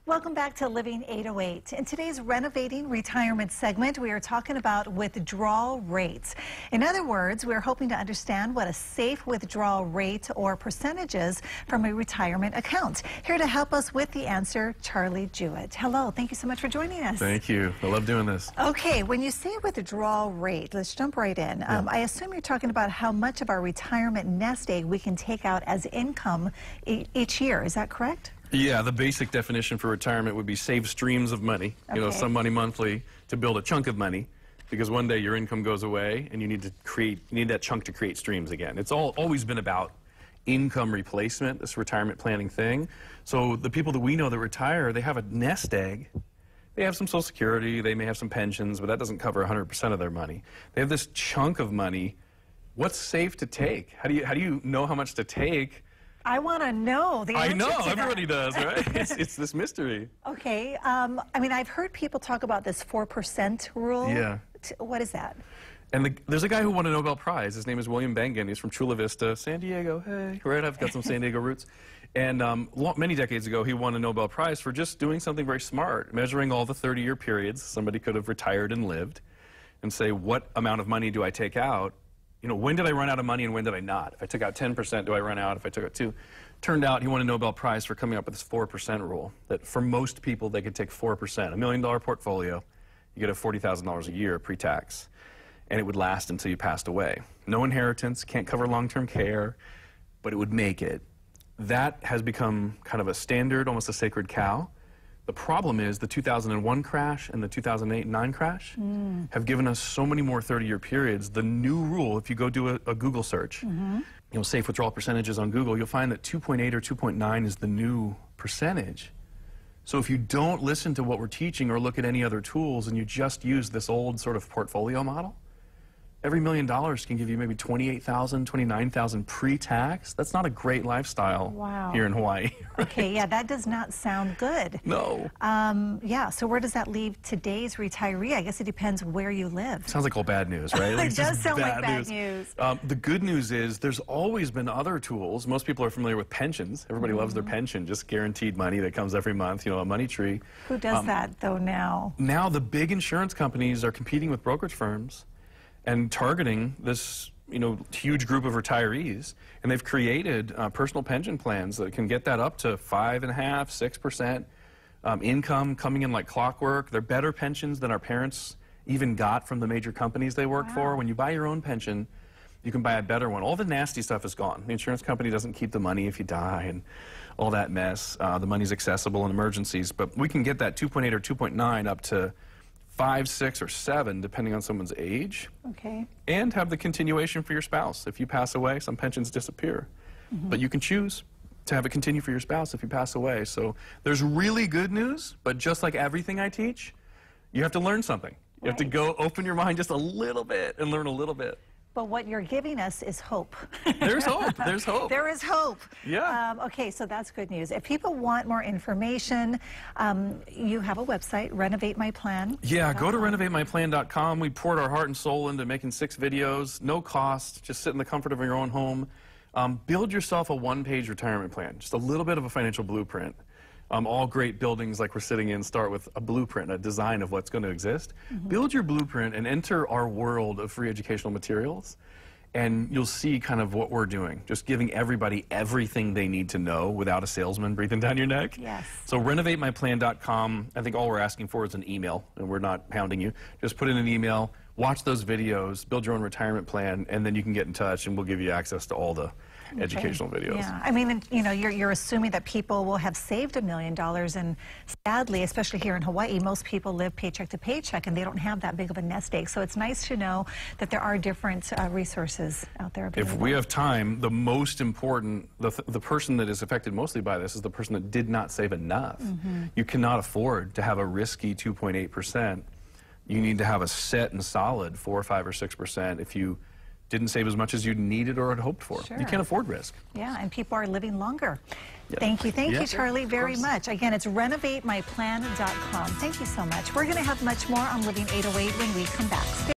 Welcome back to Living 808. In today's Renovating Retirement segment, we are talking about withdrawal rates. In other words, we're hoping to understand what a safe withdrawal rate or percentage is from a retirement account. Here to help us with the answer, Charlie Jewett. Hello, thank you so much for joining us. Thank you. I love doing this. Okay, when you say withdrawal rate, let's jump right in. I assume you're talking about how much of our retirement nest egg we can take out as income each year. Is that correct? Yeah, the basic definition for retirement would be save streams of money, some money monthly to build a chunk of money, because one day your income goes away and you need that chunk to create streams again. It's always been about income replacement, this retirement planning thing. So the people that we know that retire, they have a nest egg. They have some Social Security, they may have some pensions, but that doesn't cover 100% of their money. They have this chunk of money. What's safe to take? How do you know how much to take? I want to know the answer. I know, to everybody that. does, right? It's this mystery. Okay, I mean, I've heard people talk about this 4% rule. Yeah. What is that? And there's a guy who won a Nobel Prize. His name is William Bengen. He's from Chula Vista, San Diego. Hey, right? I've got some San Diego roots. And many decades ago, he won a Nobel Prize for just doing something very smart, measuring all the 30-year periods somebody could have retired and lived, and say, what amount of money do I take out? When did I run out of money and when did I not? If I took out 10%, do I run out? If I took out 2%? Turned out he won a Nobel Prize for coming up with this 4% rule, that for most people, they could take 4%. $1 million portfolio, you get $40,000 a year pre-tax, and it would last until you passed away. No inheritance, can't cover long-term care, but it would make it. That has become kind of a standard, almost a sacred cow. The problem is the 2001 crash and the 2008-9 crash have given us so many more 30-year periods. The new rule, if you go do a Google search, safe withdrawal percentages on Google, you'll find that 2.8 or 2.9 is the new percentage. So if you don't listen to what we're teaching or look at any other tools and you just use this old sort of portfolio model, every $1 million can give you maybe $28,000, $29,000 pre-tax. That's not a great lifestyle here in Hawaii. Right? Okay, yeah, that does not sound good. No. Yeah, so where does that leave today's retiree? I guess it depends where you live. Sounds like all bad news, right? It does sound like bad news. The good news is there's always been other tools. Most people are familiar with pensions. Everybody loves their pension, just guaranteed money that comes every month, a money tree. Who does that, though, now? Now the big insurance companies are competing with brokerage firms and targeting this huge group of retirees, and they've created personal pension plans that can get that up to 5.5%, 6% income coming in like clockwork. They're better pensions than our parents even got from the major companies they work for. When you buy your own pension, you can buy a better one. All the nasty stuff is gone. The insurance company doesn't keep the money if you die and all that mess. The money's accessible in emergencies, but we can get that 2.8 or 2.9 up to 5, 6, or 7, depending on someone's age. Okay. And have the continuation for your spouse. If you pass away, some pensions disappear. But you can choose to have it continue for your spouse if you pass away. So there's really good news, but just like everything I teach, you have to learn something. You have to go open your mind just a little bit and learn a little bit. But what you're giving us is hope. There's hope. There's hope. There is hope. Yeah. Okay, so that's good news. If people want more information, you have a website, Renovate My Plan. Yeah, go to renovatemyplan.com. We poured our heart and soul into making 6 videos, no cost, just sit in the comfort of your own home. Build yourself a one-page retirement plan, just a little bit of a financial blueprint. All great buildings like we're sitting in start with a blueprint, a design of what's going to exist. Build your blueprint and enter our world of free educational materials, and you'll see kind of what we're doing, just giving everybody everything they need to know without a salesman breathing down your neck. Yes. So renovatemyplan.com. I think all we're asking for is an email, and we're not hounding you. Just put in an email, watch those videos, build your own retirement plan, and then you can get in touch, and we'll give you access to all the educational videos. Yeah, I mean, you're assuming that people will have saved $1 million, and sadly, especially here in Hawaii, most people live paycheck to paycheck, and they don't have that big of a nest egg. So it's nice to know that there are different resources out there available. If we have time, the most important, the person that is affected mostly by this is the person that did not save enough. You cannot afford to have a risky 2.8%. You need to have a set and solid 4, 5, or 6% if you didn't save as much as you needed or had hoped for. Sure. You can't afford risk. Yeah, and people are living longer. Yep. Thank you, Charlie, very much. Again, it's renovatemyplan.com. Thank you so much. We're going to have much more on Living 808 when we come back.